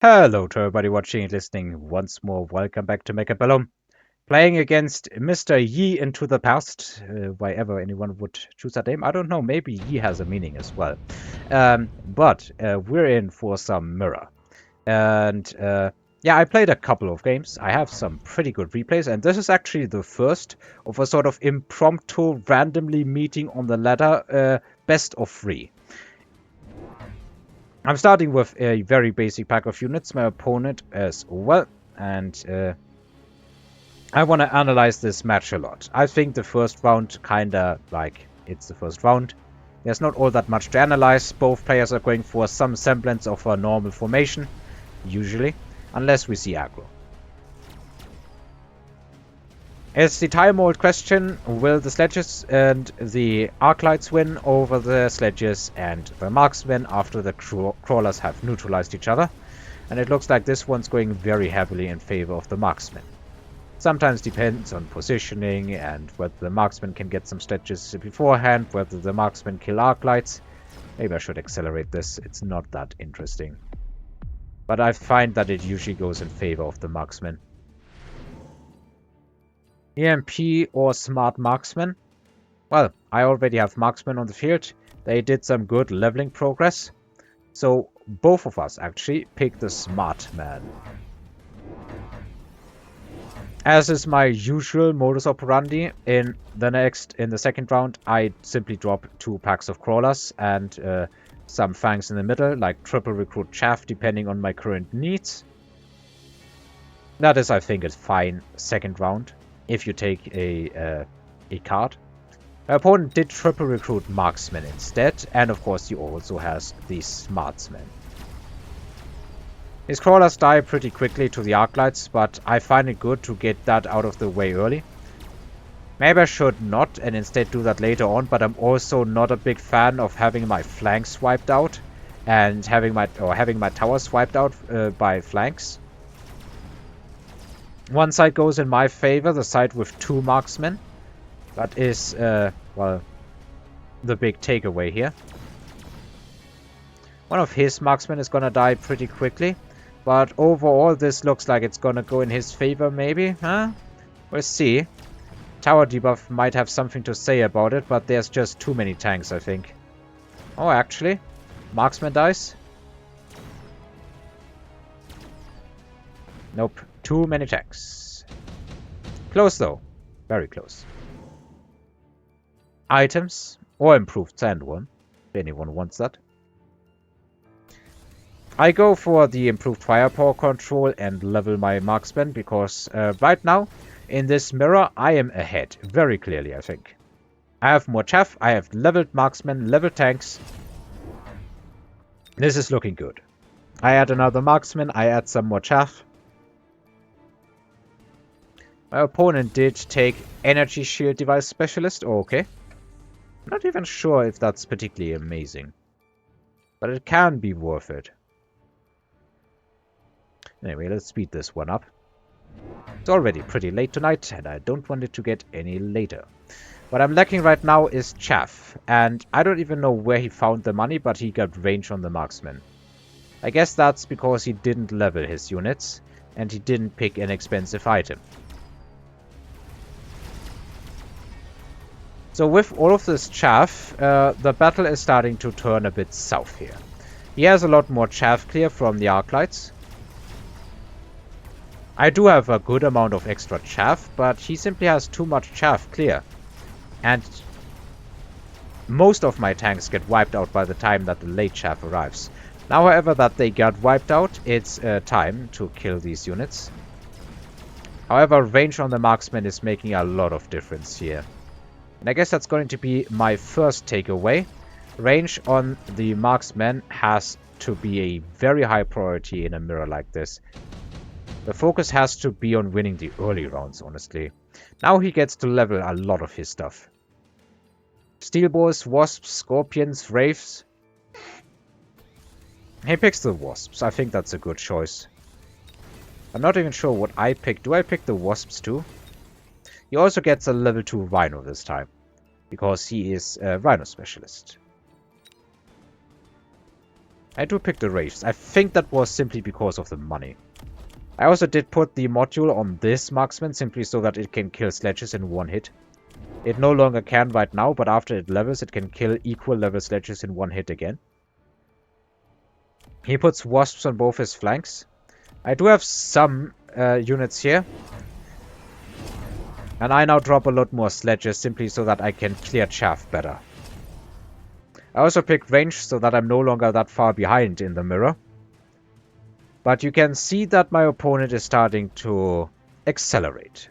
Hello to everybody watching and listening once more. Welcome back to Mechabellum. Playing against Mr. Yi into the past. Why ever anyone would choose that name, I don't know. Maybe Yi has a meaning as well. But we're in for some mirror. And yeah, I played a couple of games. I have some pretty good replays. And this is actually the first of a sort of impromptu, randomly meeting on the ladder best of 3. I'm starting with a very basic pack of units, my opponent as well, and I want to analyze this match a lot. I think the first round kinda like it's the first round. There's not all that much to analyze. Both players are going for some semblance of a normal formation, usually, unless we see aggro. It's the time-old question, will the sledges and the arc-lights win over the sledges and the marksmen after the crawlers have neutralized each other? And it looks like this one's going very heavily in favor of the marksmen. Sometimes depends on positioning and whether the marksmen can get some sledges beforehand, whether the marksmen kill arc-lights. Maybe I should accelerate this, it's not that interesting. But I find that it usually goes in favor of the marksmen. EMP or smart marksman? Well, I already have marksmen on the field. They did some good leveling progress. So both of us actually pick the smart man. As is my usual modus operandi, in the second round, I simply drop 2 packs of crawlers and some fangs in the middle, like triple recruit chaff, depending on my current needs. That is, I think, a fine second round. If you take a card. My opponent did triple recruit marksman instead, and of course he also has the smartsman. His crawlers die pretty quickly to the arc-lights, but I find it good to get that out of the way early. Maybe I should not and instead do that later on, but I'm also not a big fan of having my flanks wiped out and having my towers wiped out by flanks. One side goes in my favor, the side with 2 marksmen. That is, well, the big takeaway here. One of his marksmen is gonna die pretty quickly. But overall, this looks like it's gonna go in his favor, maybe, huh? We'll see. Tower debuff might have something to say about it, but there's just too many tanks, I think. Oh, actually, marksman dies. Nope. Too many tanks. Close though. Very close. Items. Or improved sandworm. If anyone wants that. I go for the improved firepower control and level my marksman because right now, in this mirror, I am ahead. Very clearly, I think. I have more chaff. I have leveled marksmen, leveled tanks. This is looking good. I add another marksman. I add some more chaff. My opponent did take Energy Shield Device Specialist. Oh, okay. I'm not even sure if that's particularly amazing. But it can be worth it. Anyway, let's speed this one up. It's already pretty late tonight, and I don't want it to get any later. What I'm lacking right now is chaff. And I don't even know where he found the money, but he got range on the marksman. I guess that's because he didn't level his units, and he didn't pick an expensive item. So with all of this chaff, the battle is starting to turn a bit south here. He has a lot more chaff clear from the arc-lights. I do have a good amount of extra chaff, but he simply has too much chaff clear. And most of my tanks get wiped out by the time that the late chaff arrives. Now, however, that they got wiped out, it's time to kill these units. However, range on the marksman is making a lot of difference here. And I guess that's going to be my first takeaway. Range on the marksman has to be a very high priority in a mirror like this. The focus has to be on winning the early rounds, honestly. Now he gets to level a lot of his stuff. Steel balls, wasps, scorpions, wraiths. He picks the wasps. I think that's a good choice. I'm not even sure what I pick. Do I pick the wasps too? He also gets a level 2 Rhino this time, because he is a Rhino specialist. I do pick the Wraiths. I think that was simply because of the money. I also did put the module on this marksman simply so that it can kill sledges in one hit. It no longer can right now, but after it levels, it can kill equal level sledges in one hit again. He puts wasps on both his flanks. I do have some units here. And I now drop a lot more sledges simply so that I can clear chaff better. I also picked range so that I'm no longer that far behind in the mirror. But you can see that my opponent is starting to accelerate.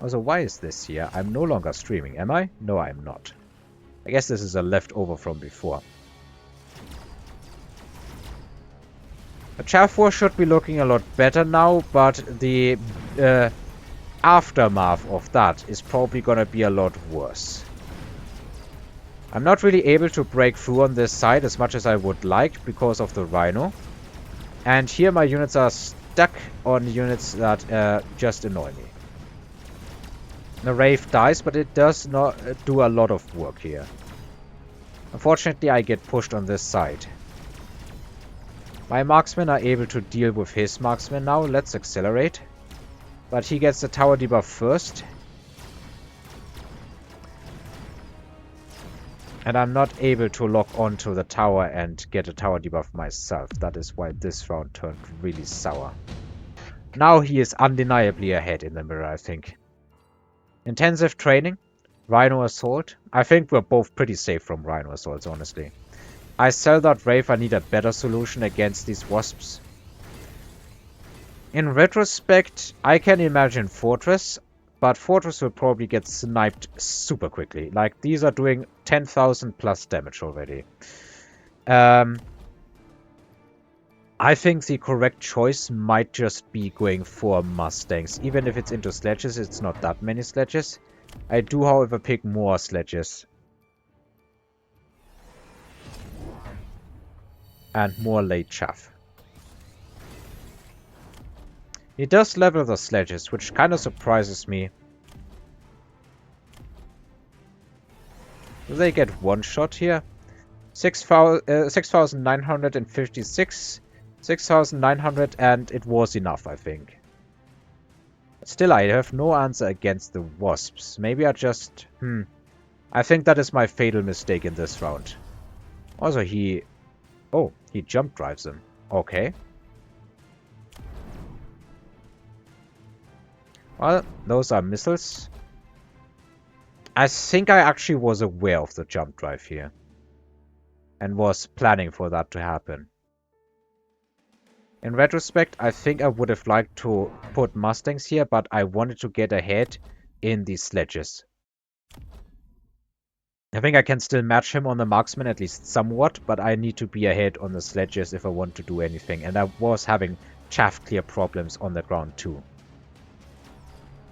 Also, why is this here? I'm no longer streaming, am I? No, I'm not. I guess this is a leftover from before. The chaff war should be looking a lot better now, but the aftermath of that is probably gonna be a lot worse. I'm not really able to break through on this side as much as I would like because of the Rhino. And here my units are stuck on units that just annoy me. The Wraith dies, but it does not do a lot of work here. Unfortunately, I get pushed on this side. My marksmen are able to deal with his marksmen now. Let's accelerate. But he gets the tower debuff first. And I'm not able to lock onto the tower and get a tower debuff myself. That is why this round turned really sour. Now he is undeniably ahead in the mirror, I think. Intensive training. Rhino Assault. I think we're both pretty safe from Rhino Assaults, honestly. I sell that Wraith. I need a better solution against these wasps. In retrospect, I can imagine Fortress, but Fortress will probably get sniped super quickly. Like, these are doing 10,000 plus damage already. I think the correct choice might just be going for Mustangs. Even if it's into sledges, it's not that many sledges. I do, however, pick more sledges. And more late chaff. He does level the sledges, which kind of surprises me. Do they get one shot here? 6,956, 6,900, and it was enough, I think. Still, I have no answer against the wasps. Maybe I just... I think that is my fatal mistake in this round. Also, he... Oh, he jump drives him. Okay. Well, those are missiles. I think I actually was aware of the jump drive here. And was planning for that to happen. In retrospect, I think I would have liked to put Mustangs here, but I wanted to get ahead in the sledges. I think I can still match him on the marksman, at least somewhat, but I need to be ahead on the sledges if I want to do anything. And I was having chaff clear problems on the ground too.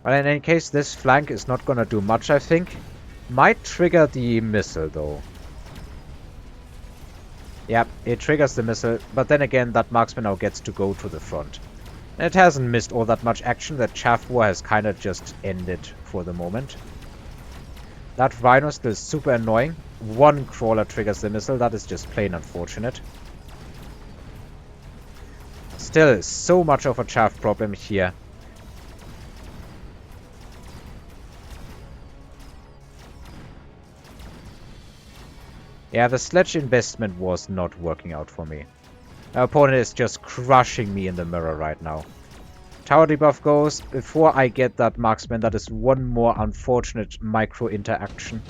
But in any case, this flank is not gonna do much, I think. Might trigger the missile, though. Yep, it triggers the missile, but then again, that marksman now gets to go to the front. And it hasn't missed all that much action. That chaff war has kind of just ended for the moment. That Rhino is still super annoying. One crawler triggers the missile. That is just plain unfortunate. Still, so much of a chaff problem here. Yeah, the sledge investment was not working out for me. My opponent is just crushing me in the mirror right now. Tower debuff goes. Before I get that marksman, that is one more unfortunate micro interaction.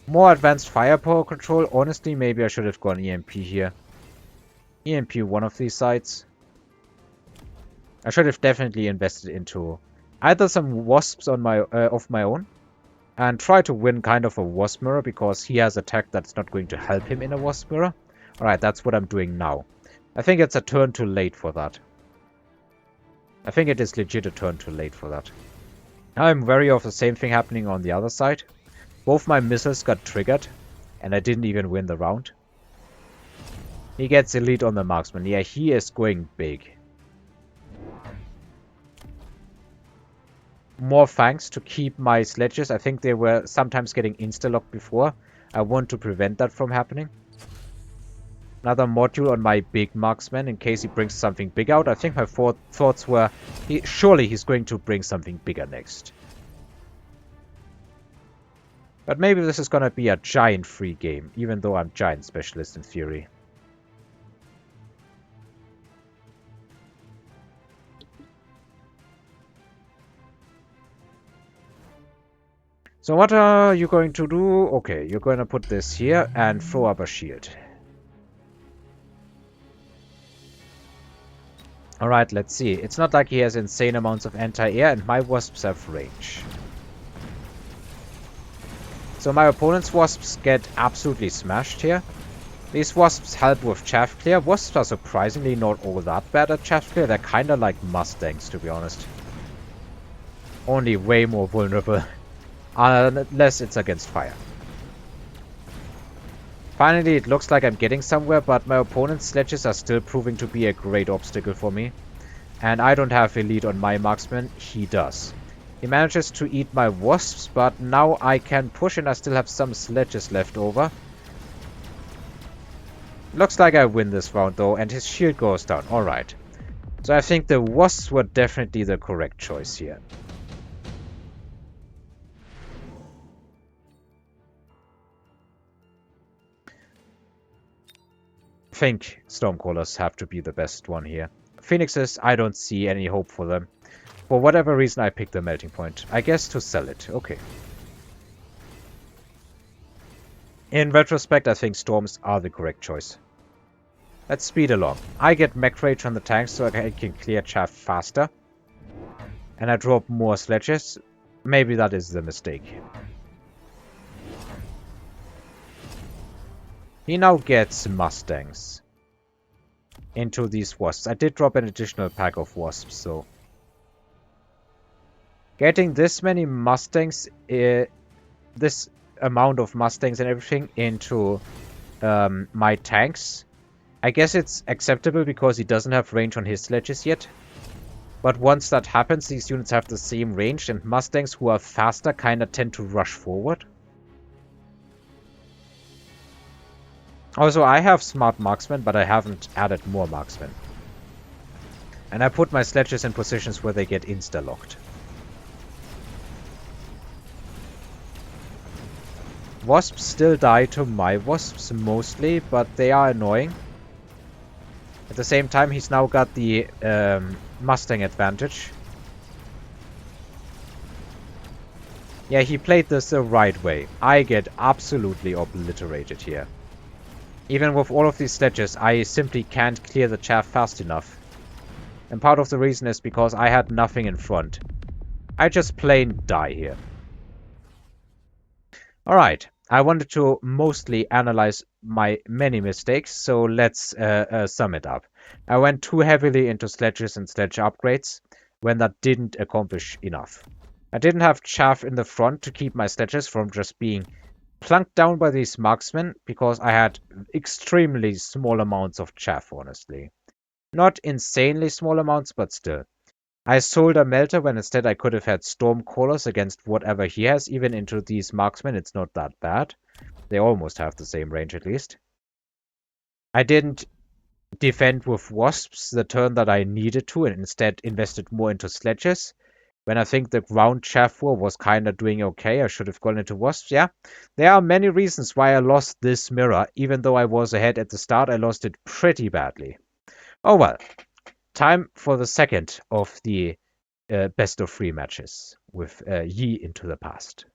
More advanced firepower control. Honestly, maybe I should have gone EMP here. EMP one of these sides. I should have definitely invested into either some wasps on my of my own and try to win kind of a wasp mirror because he has a tech that's not going to help him in a wasp mirror. Alright, that's what I'm doing now. I think it's a turn too late for that. I think it is legit a turn too late for that. Now I'm wary of the same thing happening on the other side. Both my missiles got triggered and I didn't even win the round. He gets elite on the marksman. Yeah, he is going big. more fangs to keep my sledges. I think they were sometimes getting insta-locked before. I want to prevent that from happening. Another module on my big marksman in case he brings something big out. I think my thoughts were, surely he's going to bring something bigger next. But maybe this is gonna be a giant free game, even though I'm giant specialist in theory. So what are you going to do? Okay, you're going to put this here and throw up a shield. Alright, let's see. It's not like he has insane amounts of anti-air, and my wasps have range. So my opponent's wasps get absolutely smashed here. These wasps help with chaff clear. Wasps are surprisingly not all that bad at chaff clear. They're kinda like mustangs, to be honest. Only way more vulnerable. Unless it's against fire. Finally, it looks like I'm getting somewhere, but my opponent's sledges are still proving to be a great obstacle for me. And I don't have elite on my marksman, he does. He manages to eat my wasps, but now I can push and I still have some sledges left over. Looks like I win this round though, and his shield goes down. Alright. So I think the wasps were definitely the correct choice here. I think Stormcallers have to be the best one here. Phoenixes, I don't see any hope for them. For whatever reason, I picked the melting point. I guess to sell it. Okay. In retrospect, I think storms are the correct choice. Let's speed along. I get mech rage on the tanks so I can clear chaff faster. And I drop more sledges. Maybe that is the mistake. He now gets mustangs into these wasps. I did drop an additional pack of wasps, so getting this many mustangs, this amount of mustangs and everything into my tanks, I guess it's acceptable because he doesn't have range on his sledges yet. But once that happens, these units have the same range, and mustangs who are faster kinda tend to rush forward. Also, I have smart marksmen, but I haven't added more marksmen. And I put my sledges in positions where they get insta-locked. Wasps still die to my wasps, mostly, but they are annoying. At the same time, he's now got the Mustang advantage. Yeah, he played this the right way. I get absolutely obliterated here. Even with all of these sledges, I simply can't clear the chaff fast enough. And part of the reason is because I had nothing in front. I just plain die here. Alright, I wanted to mostly analyze my many mistakes, so let's sum it up. I went too heavily into sledges and sledge upgrades when that didn't accomplish enough. I didn't have chaff in the front to keep my sledges from just being plunked down by these marksmen because I had extremely small amounts of chaff, honestly. Not insanely small amounts, but still. I sold a melter when instead I could have had Stormcallers against whatever he has. Even into these marksmen, it's not that bad. They almost have the same range at least. I didn't defend with wasps the turn that I needed to and instead invested more into sledges. When I think the ground chaff war was kinda doing okay, I should have gone into wasps, yeah. There are many reasons why I lost this mirror. Even though I was ahead at the start, I lost it pretty badly. Oh well. Time for the second of the best of 3 matches with Yi into the past.